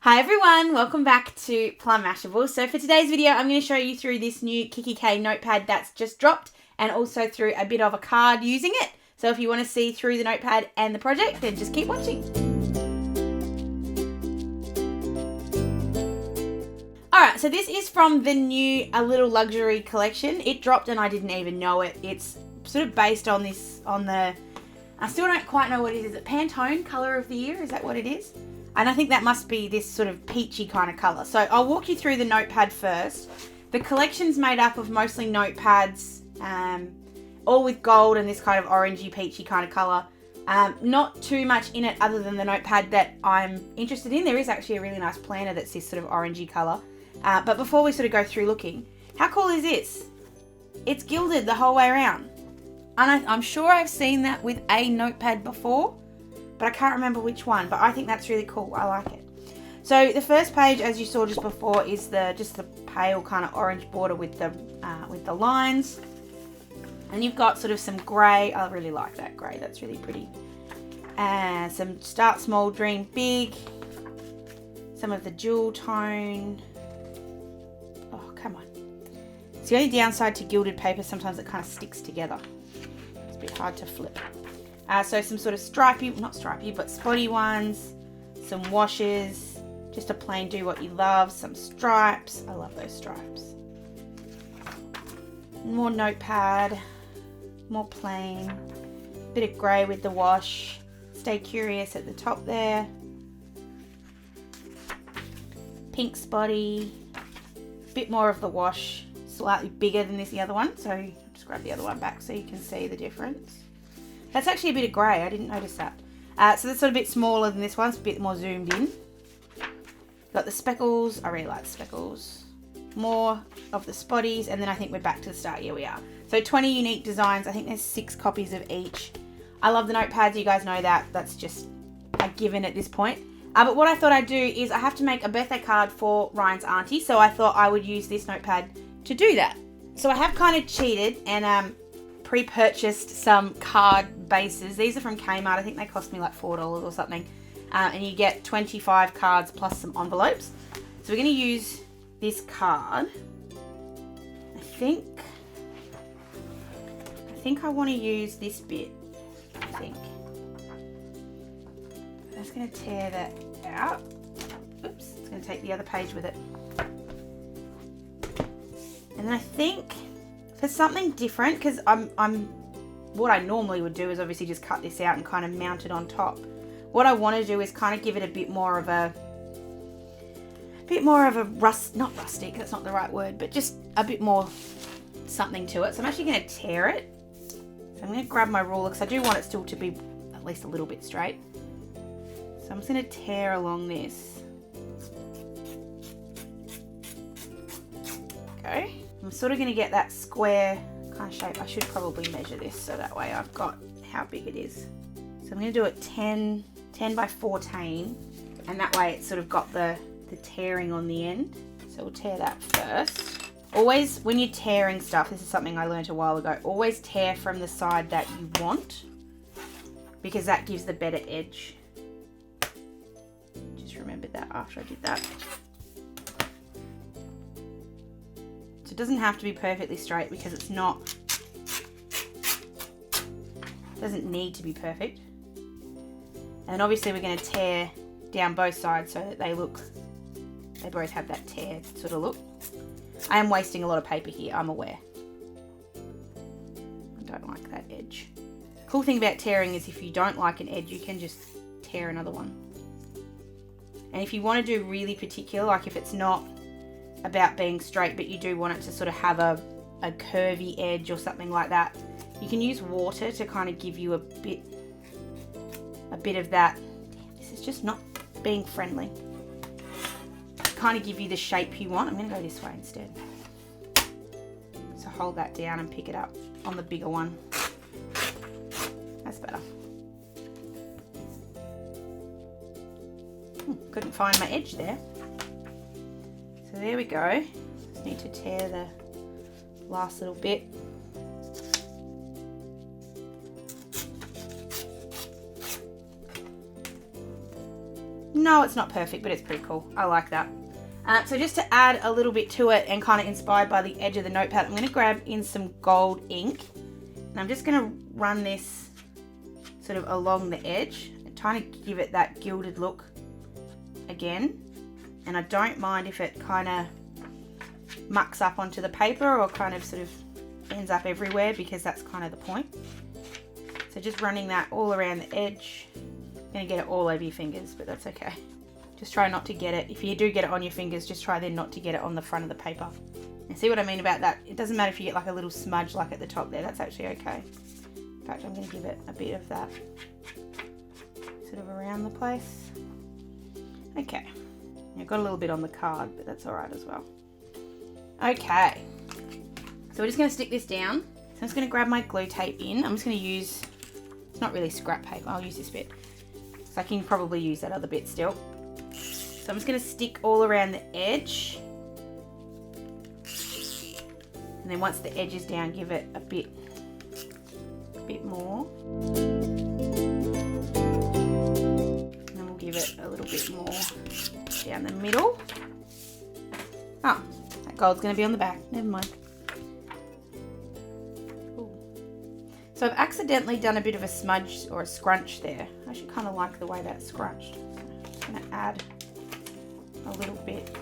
Hi everyone, welcome back to Plum Mashable. So for today's video, I'm going to show you through this new kikki.K notepad that's just dropped and also through a bit of a card using it. So if you want to see through the notepad and the project, then just keep watching. Alright, so this is from the new A Little Luxury collection. It dropped and I didn't even know it. It's sort of based on I still don't quite know what it is. Is it Pantone Colour of the Year? Is that what it is? And I think that must be this sort of peachy kind of colour. So I'll walk you through the notepad first. The collection's made up of mostly notepads, all with gold and this kind of orangey peachy kind of colour. Not too much in it other than the notepad that I'm interested in. There is actually a really nice planner that's this sort of orangey colour. But before we sort of go through looking, how cool is this? It's gilded the whole way around. And I'm sure I've seen that with a notepad before, but I can't remember which one, but I think that's really cool. I like it. So the first page, as you saw just before, is just the pale kind of orange border with the lines. And you've got sort of some grey. I really like that grey. That's really pretty. And some Start Small, Dream Big. Some of the jewel tone. Oh, come on. It's the only downside to gilded paper. Sometimes it kind of sticks together. It's a bit hard to flip. So some sort of stripy, not stripy, but spotty ones, some washes, just a plain do what you love, some stripes. I love those stripes. More notepad, more plain, bit of grey with the wash. Stay Curious at the top there. Pink spotty, bit more of the wash, slightly bigger than the other one. So just grab the other one back so you can see the difference. That's actually a bit of grey, I didn't notice that. So that's sort of a bit smaller than this one, it's a bit more zoomed in. Got the speckles, I really like the speckles. More of the spotties, and then I think we're back to the start, here we are. So 20 unique designs, I think there's 6 copies of each. I love the notepads, you guys know that, that's just a given at this point. But what I thought I'd do is I have to make a birthday card for Ryan's auntie, so I thought I would use this notepad to do that. So I have kind of cheated and pre-purchased some card bases. These are from Kmart. I think they cost me like $4 or something. And you get 25 cards plus some envelopes. So we're going to use this card. I think I want to use this bit. I think. I'm just going to tear that out. Oops, it's going to take the other page with it. And then I think for something different, because what I normally would do is obviously just cut this out and kind of mount it on top. What I want to do is kind of give it a bit more of a not rustic, that's not the right word, but just a bit more something to it. So I'm actually going to tear it. So I'm going to grab my ruler because I do want it still to be at least a little bit straight. So I'm just going to tear along this. Okay. I'm sort of going to get that square kind of shape. I should probably measure this so that way I've got how big it is. So I'm going to do it 10 by 14, and that way it's sort of got the tearing on the end. So we'll tear that first. Always, when you're tearing stuff, this is something I learned a while ago, always tear from the side that you want, because that gives the better edge. Just remembered that after I did that. It doesn't have to be perfectly straight because it's not, it doesn't need to be perfect. And obviously we're going to tear down both sides so that they both have that tear sort of look. I am wasting a lot of paper here, I'm aware. I don't like that edge. Cool thing about tearing is if you don't like an edge, you can just tear another one. And if you want to do really particular, like if it's not about being straight but you do want it to sort of have a curvy edge or something like that, you can use water to kind of give you a bit of that. Damn, this is just not being friendly. Kind of give you the shape you want. I'm going to go this way instead. So hold that down and pick it up on the bigger one. That's better. Couldn't find my edge there. So there we go. Just need to tear the last little bit. No, it's not perfect, but it's pretty cool. I like that. So just to add a little bit to it and kind of inspired by the edge of the notepad, I'm going to grab in some gold ink. And I'm just going to run this sort of along the edge and trying to give it that gilded look again. And I don't mind if it kind of mucks up onto the paper or kind of sort of ends up everywhere, because that's kind of the point. So just running that all around the edge. You're going to get it all over your fingers, but that's okay. Just try not to get it. If you do get it on your fingers, just try then not to get it on the front of the paper. And see what I mean about that? It doesn't matter if you get like a little smudge like at the top there. That's actually okay. In fact, I'm going to give it a bit of that sort of around the place. Okay. I've got a little bit on the card, but that's all right as well. Okay. So we're just going to stick this down. So I'm just going to grab my glue tape in. I'm just going to use, it's not really scrap paper. I'll use this bit. So I can probably use that other bit still. So I'm just going to stick all around the edge. And then once the edge is down, give it a bit more. And then we'll give it a little bit more down the middle. Oh, that gold's going to be on the back. Never mind. Ooh. So I've accidentally done a bit of a smudge or a scrunch there. I actually kind of like the way that's scrunched. I'm just going to add a little bit.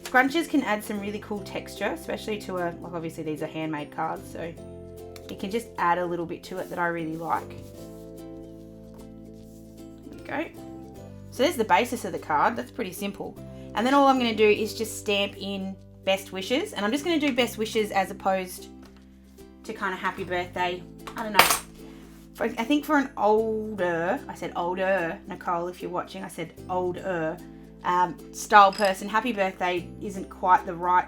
Scrunches can add some really cool texture, especially to a, like obviously these are handmade cards, so it can just add a little bit to it that I really like. There we go. So there's the basis of the card. That's pretty simple. And then all I'm going to do is just stamp in best wishes, and I'm just going to do best wishes as opposed to kind of happy birthday. I don't know. I think for an older, I said older, Nicole, if you're watching, I said older. Style person, happy birthday isn't quite the right,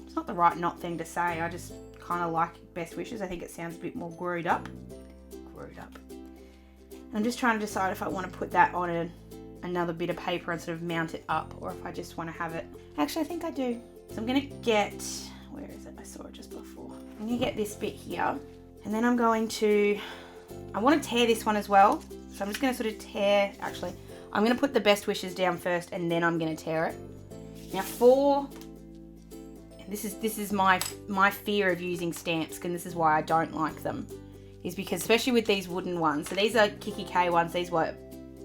it's not the right not thing to say. I just kind of like best wishes. I think it sounds a bit more growed up. I'm just trying to decide if I want to put that on another bit of paper and sort of mount it up, or if I just want to have it. Actually, I think I do. So I'm going to get, where is it? I saw it just before. I'm going to get this bit here, and then I'm going to, I want to tear this one as well. So I'm just going to sort of tear, actually, I'm going to put the best wishes down first, and then I'm going to tear it. Now this is my fear of using stamps, and this is why I don't like them, is because especially with these wooden ones, so these are kikki.K ones, these were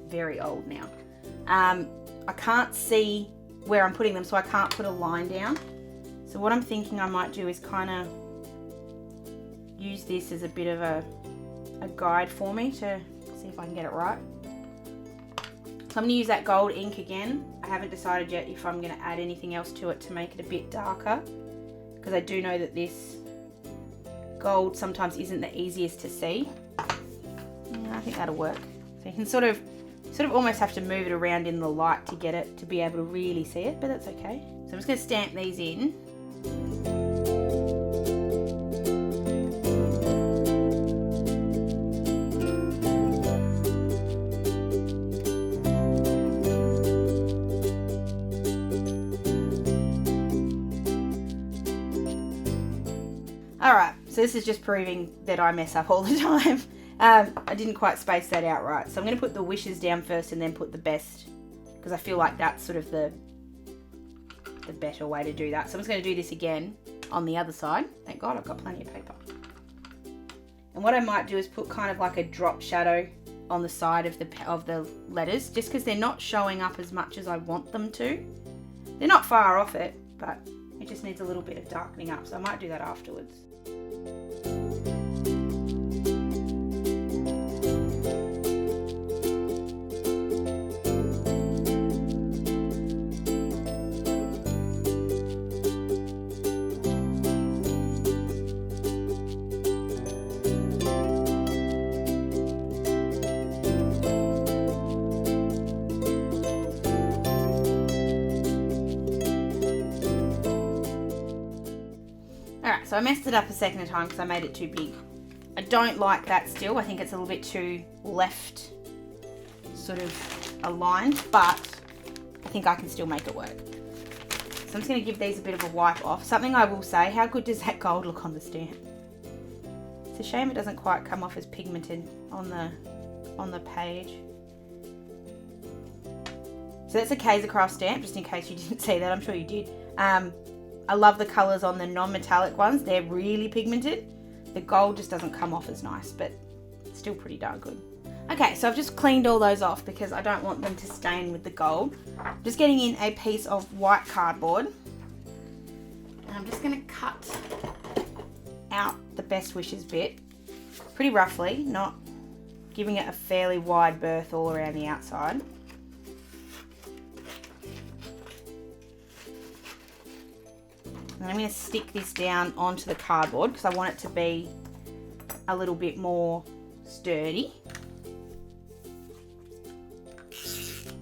very old now. I can't see where I'm putting them, so I can't put a line down. So what I'm thinking I might do is kind of use this as a bit of a guide for me to see if I can get it right. So I'm going to use that gold ink again. I haven't decided yet if I'm going to add anything else to it to make it a bit darker, because I do know that this gold sometimes isn't the easiest to see. Yeah, I think that'll work. So you can sort of almost have to move it around in the light to get it to be able to really see it, but that's okay. So I'm just going to stamp these in. Alright, so this is just proving that I mess up all the time. I didn't quite space that out right. So I'm going to put the wishes down first and then put the best, because I feel like that's sort of the better way to do that. So I'm just going to do this again on the other side. Thank God I've got plenty of paper. And what I might do is put kind of like a drop shadow on the side of the letters, just because they're not showing up as much as I want them to. They're not far off it, but it just needs a little bit of darkening up. So I might do that afterwards. Alright, so I messed it up a second time because I made it too big. I don't like that still. I think it's a little bit too left sort of aligned, but I think I can still make it work. So I'm just going to give these a bit of a wipe off. Something I will say, how good does that gold look on the stamp? It's a shame it doesn't quite come off as pigmented on the page. So that's a Kaiser Craft stamp, just in case you didn't see that. I'm sure you did. I love the colours on the non-metallic ones. They're really pigmented. The gold just doesn't come off as nice, but it's still pretty darn good. Okay, so I've just cleaned all those off because I don't want them to stain with the gold. I'm just getting in a piece of white cardboard. And I'm just going to cut out the best wishes bit pretty roughly, not giving it a fairly wide berth all around the outside. And I'm going to stick this down onto the cardboard because I want it to be a little bit more sturdy.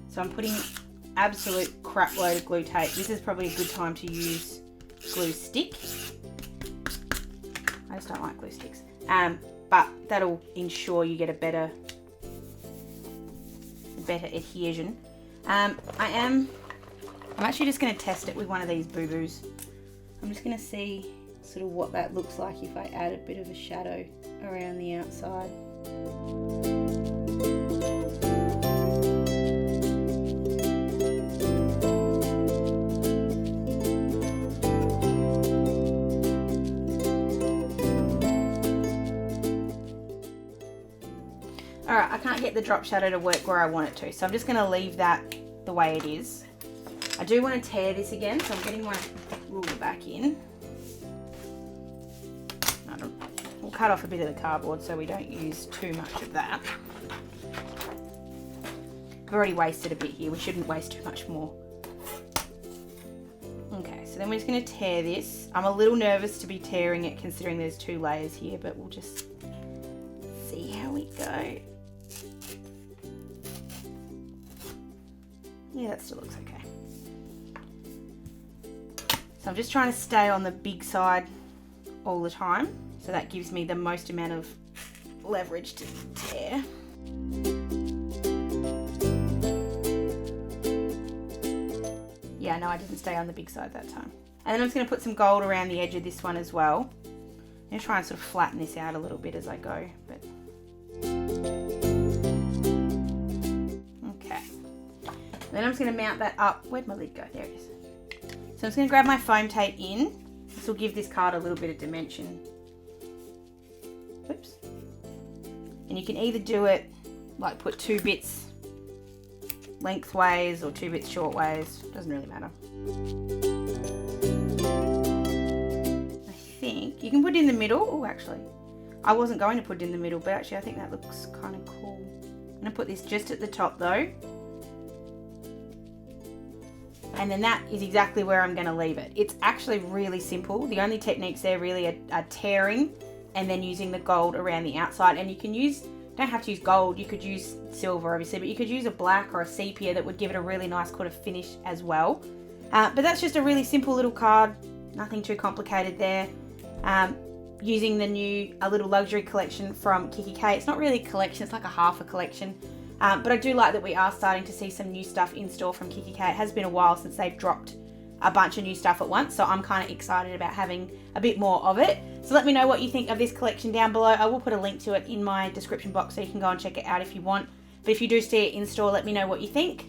So I'm putting absolute crap load of glue tape. This is probably a good time to use glue stick. I just don't like glue sticks. But that'll ensure you get a better adhesion. I'm actually just going to test it with one of these boo-boos. I'm just going to see sort of what that looks like if I add a bit of a shadow around the outside. Alright, I can't get the drop shadow to work where I want it to, so I'm just going to leave that the way it is. I do want to tear this again, so I'm getting my ruler back in. We'll cut off a bit of the cardboard so we don't use too much of that. We've already wasted a bit here, we shouldn't waste too much more. Okay, so then we're just going to tear this. I'm a little nervous to be tearing it considering there's 2 layers here, but we'll just see how we go. Yeah, that still looks okay. So I'm just trying to stay on the big side all the time, so that gives me the most amount of leverage to tear. Yeah, no, I didn't stay on the big side that time. And then I'm just going to put some gold around the edge of this one as well. I'm going to try and sort of flatten this out a little bit as I go. But okay. Then I'm just going to mount that up. Where'd my lid go? There it is. So I'm just going to grab my foam tape in. This will give this card a little bit of dimension. Oops. And you can either do it like put 2 bits lengthways or 2 bits shortways. Doesn't really matter. I think you can put it in the middle. Oh, actually, I wasn't going to put it in the middle, but actually I think that looks kind of cool. I'm going to put this just at the top though. And then that is exactly where I'm going to leave it. It's actually really simple. The only techniques there really are tearing and then using the gold around the outside. And you can use, don't have to use gold, you could use silver obviously, but you could use a black or a sepia that would give it a really nice kind of finish as well. But that's just a really simple little card, nothing too complicated there. Using the new A Little Luxury collection from kikki.K. It's not really a collection, it's like a half a collection. But I do like that we are starting to see some new stuff in store from kikki.K. It has been a while since they've dropped a bunch of new stuff at once, so I'm kind of excited about having a bit more of it. So let me know what you think of this collection down below. I will put a link to it in my description box so you can go and check it out if you want. But if you do see it in store, let me know what you think.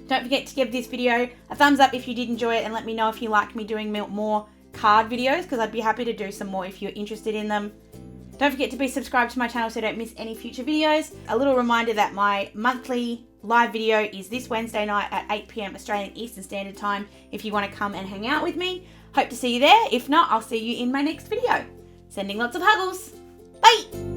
Don't forget to give this video a thumbs up if you did enjoy it, and let me know if you like me doing more card videos, because I'd be happy to do some more if you're interested in them. Don't forget to be subscribed to my channel so you don't miss any future videos. A little reminder that my monthly live video is this Wednesday night at 8 PM Australian Eastern Standard Time if you want to come and hang out with me. Hope to see you there. If not, I'll see you in my next video. Sending lots of huggles. Bye!